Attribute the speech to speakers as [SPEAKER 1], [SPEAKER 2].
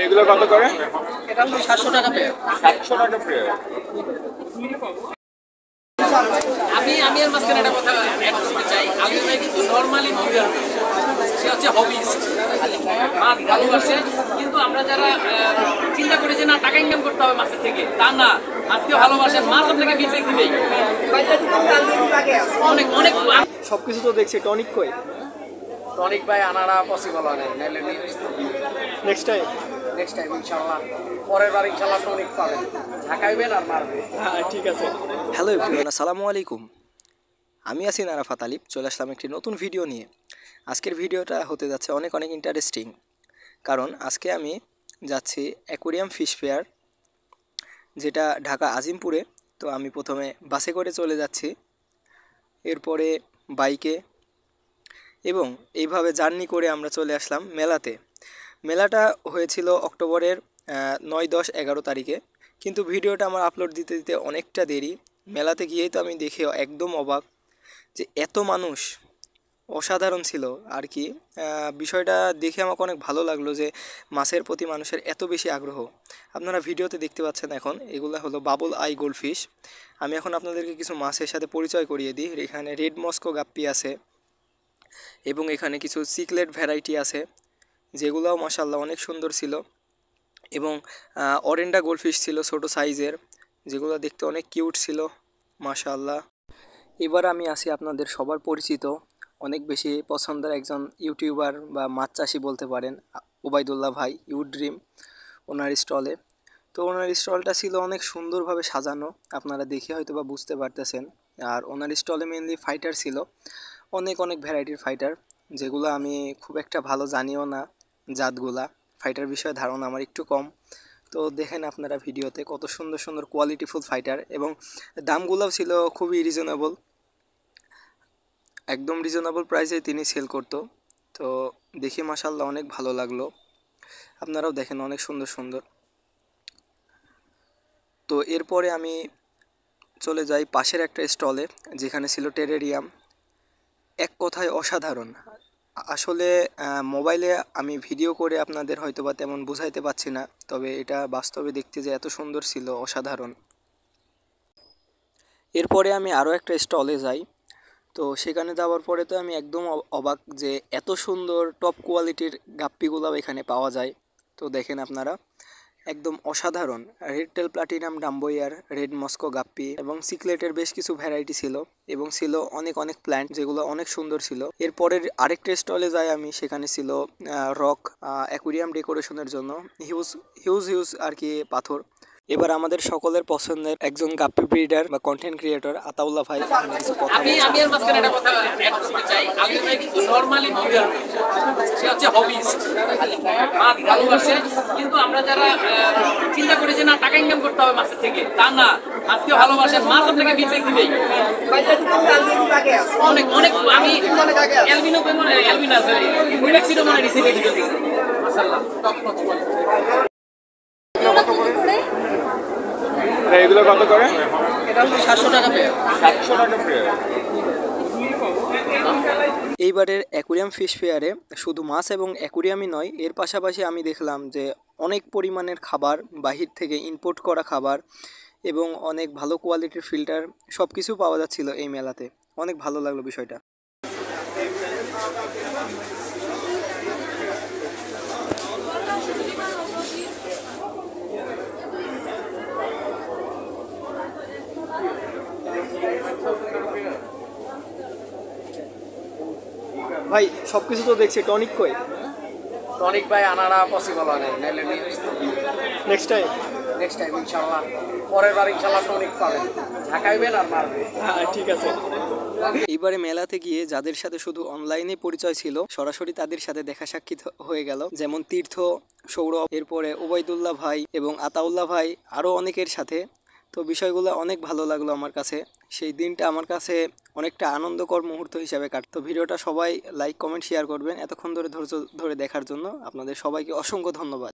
[SPEAKER 1] এগুলো কত করে?
[SPEAKER 2] এটা হলো 700 টাকা পেয়ার।
[SPEAKER 1] 700 টাকা পেয়ার।
[SPEAKER 2] আমি আর মাঝখানে একটা কথা অ্যাড করতে চাই। আমি ভাই কিন্তু নরমালি ভিউয়ার, সে হচ্ছে হবিস্ট, মাছ ভালোবাসে। কিন্তু আমরা যারা চিন্তা করি যে না টাকা ইনকাম করতে হবে মাছের থেকে, তা না, মাছকে ভালোবাসেন, মাছ আপনাকে ফিডব্যাক দিবেই। অনেক অনেক
[SPEAKER 3] সবকিছু তো দেখছি, টনিক কই?
[SPEAKER 2] টনিক ভাই আনারা পসিবল হয় না, নাইলে নিয়ে আসতে।
[SPEAKER 3] নেক্সট টাইম
[SPEAKER 2] ইনশাল্লাহ পরের বার ইনশাল্লাহ টনিক পাবেন, ঝাঁকাইবেন আর মারবেন।
[SPEAKER 3] হ্যাঁ ঠিক আছে। হ্যালো এভরিওয়ান, আসসালামু আলাইকুম। আমি আছি আরাফাত আলিফ, চলে আসলাম একটি নতুন ভিডিও নিয়ে। আজকের ভিডিওটা হতে যাচ্ছে অনেক অনেক ইন্টারেস্টিং, কারণ আজকে আমি যাচ্ছি অ্যাকোয়ারিয়াম ফিশ ফেয়ার, যেটা ঢাকা আজিমপুরে। তো আমি প্রথমে বাসে করে চলে যাচ্ছি, এরপরে বাইকে, এবং এইভাবে জার্নি করে আমরা চলে আসলাম মেলাতে। মেলাটা হয়েছিল অক্টোবরের 9, 10, 11 তারিখে, কিন্তু ভিডিওটা আমার আপলোড দিতে দিতে অনেকটা দেরি। মেলাতে গিয়েই তো আমি দেখে একদম অবাক যে এত মানুষ, অসাধারণ ছিল আর কি। বিষয়টা দেখে আমাকে অনেক ভালো লাগলো যে মাছের প্রতি মানুষের এত বেশি আগ্রহ। আপনারা ভিডিওতে দেখতে পাচ্ছেন এখন এগুলো হলো বাবল আই গোল্ডফিশ। আমি এখন আপনাদেরকে কিছু মাছের সাথে পরিচয় করিয়ে দিই। এখানে রেড মস্কো গাপ্পি আছে, এবং এখানে কিছু সিকলেট ভ্যারাইটি আছে, যেগুলোও মাশাআল্লাহ অনেক সুন্দর ছিল, এবং অরেন্ডা গোল্ডফিশ ছিল ছোটো সাইজের, যেগুলো দেখতে অনেক কিউট ছিল মাশাআল্লাহ। এবার আমি আসি আপনাদের সবার পরিচিত, অনেক বেশি পছন্দের একজন ইউটিউবার বা মাছ চাষি বলতে পারেন, ওবায়দুল্লাহ ভাই, ইউড্রিম, ওনার স্টলে। তো ওনার স্টলটা ছিল অনেক সুন্দরভাবে সাজানো, আপনারা দেখে হয়তো বা বুঝতে পারতেছেন। আর ওনার স্টলে মেনলি ফাইটার ছিল, অনেক অনেক ভ্যারাইটির ফাইটার, যেগুলো আমি খুব একটা ভালো জানিও না জাতগুলা, ফাইটার বিষয়ে ধারণা আমার একটু কম। তো দেখেন আপনারা ভিডিওতে কত সুন্দর সুন্দর কোয়ালিটিফুল ফাইটার, এবং দামগুলোও ছিল খুবই রিজনেবল, একদম রিজনেবল প্রাইসে তিনি সেল করতো। তো দেখে মাশাআল্লাহ অনেক ভালো লাগলো, আপনারাও দেখেন অনেক সুন্দর সুন্দর। তো এরপরে আমি চলে যাই পাশের একটা স্টলে, যেখানে ছিল টেরেরিয়াম। এক কথায় অসাধারণ। আসলে মোবাইলে আমি ভিডিও করে আপনাদের হয়তো বা তেমন বুঝাইতে পারছি না, তবে এটা বাস্তবে দেখতে যে এত সুন্দর ছিল, অসাধারণ। এরপরে আমি আরও একটা স্টলে যাই, তো সেখানে যাওয়ার পরে তো আমি একদম অবাক যে এত সুন্দর টপ কোয়ালিটির গাপ্পিগুলোও এখানে পাওয়া যায়। তো দেখেন আপনারা, একদম অসাধারণ red tail platinum dumbo ear, red Moscow guppy, এবং সিকলেটের বেশ কিছু ভ্যারাইটি ছিল, এবং ছিল অনেক অনেক প্ল্যান্ট, যেগুলো অনেক সুন্দর ছিল। এরপরের আরেকটা স্টলে যাই আমি, সেখানে ছিল রক অ্যাকুরিয়াম ডেকোরেশনের জন্য হিউজ হিউজ হিউজ আর কি পাথর। এবার আমাদের সকলের পছন্দের একজন গাপ্পি ব্রিডার বা কন্টেন্ট ক্রিয়েটর আতাউল্লাহ ভাই কিছু কথা
[SPEAKER 2] আমি আর মাঝখানে একটা কথা অ্যাড করতে চাই। আমি ভাই কিন্তু নরমালি ভিউয়ার, সে হচ্ছে হবিস্ট, মাছ ভালোবাসে। কিন্তু আমরা যারা চিন্তা করি যে না টাকা ইনকাম করতে হবে মাছের থেকে, তা না, মাছকে ভালোবাসেন, মাছ আপনাকে ফিডব্যাক দিবেই। অনেক অনেক আমি এলবিনো এলবিনা রিল্যাক্সিডো মানে রিসিভ দিয়েছি মাশাআল্লাহ, টপ নচ কোয়ালিটি।
[SPEAKER 1] এগুলো কত করে?
[SPEAKER 2] এটা হলো 700 টাকা পেয়ার।
[SPEAKER 1] 700 টাকা পেয়ার।
[SPEAKER 3] এইবারের অ্যাকুরিয়াম ফিশ ফেয়ারে শুধু মাছ এবং অ্যাকুরিয়ামই নয়, এর পাশাপাশি আমি দেখলাম যে অনেক পরিমাণের খাবার, বাহির থেকে ইম্পোর্ট করা খাবার, এবং অনেক ভালো কোয়ালিটির ফিল্টার, সব কিছু পাওয়া যাচ্ছিল এই মেলাতে। অনেক ভালো লাগলো বিষয়টা। ভাই সবকিছু তো দেখছি, টনিক কই?
[SPEAKER 2] টনিক ভাই আনারা পসিবল হয় না, নাইলে নিয়ে আসতে।
[SPEAKER 3] নেক্সট টাইম
[SPEAKER 2] ইনশাল্লাহ পরের বার ইনশাল্লাহ টনিক পাবেন, ঝাঁকাইবেন আর মারবেন।
[SPEAKER 3] হ্যাঁ ঠিক আছে। এইবারে মেলাতে গিয়ে যাদের সাথে শুধু অনলাইনে পরিচয় ছিল, সরাসরি তাদের সাথে দেখা সাক্ষাৎ হয়ে গেল, যেমন তীর্থ, সৌরভ, এরপরে ওবায়দুল্লাহ ভাই এবং আতাউল্লাহ ভাই, আরও অনেকের সাথে। তো বিষয়গুলো অনেক ভালো লাগলো আমার কাছে, সেই দিনটা আমার কাছে অনেকটা আনন্দকর মুহূর্ত হিসাবে কাটতো। ভিডিওটা সবাই লাইক, কমেন্ট, শেয়ার করবেন। এতক্ষণ ধরে ধৈর্য ধরে দেখার জন্য আপনাদের সবাইকে অসংখ্য ধন্যবাদ।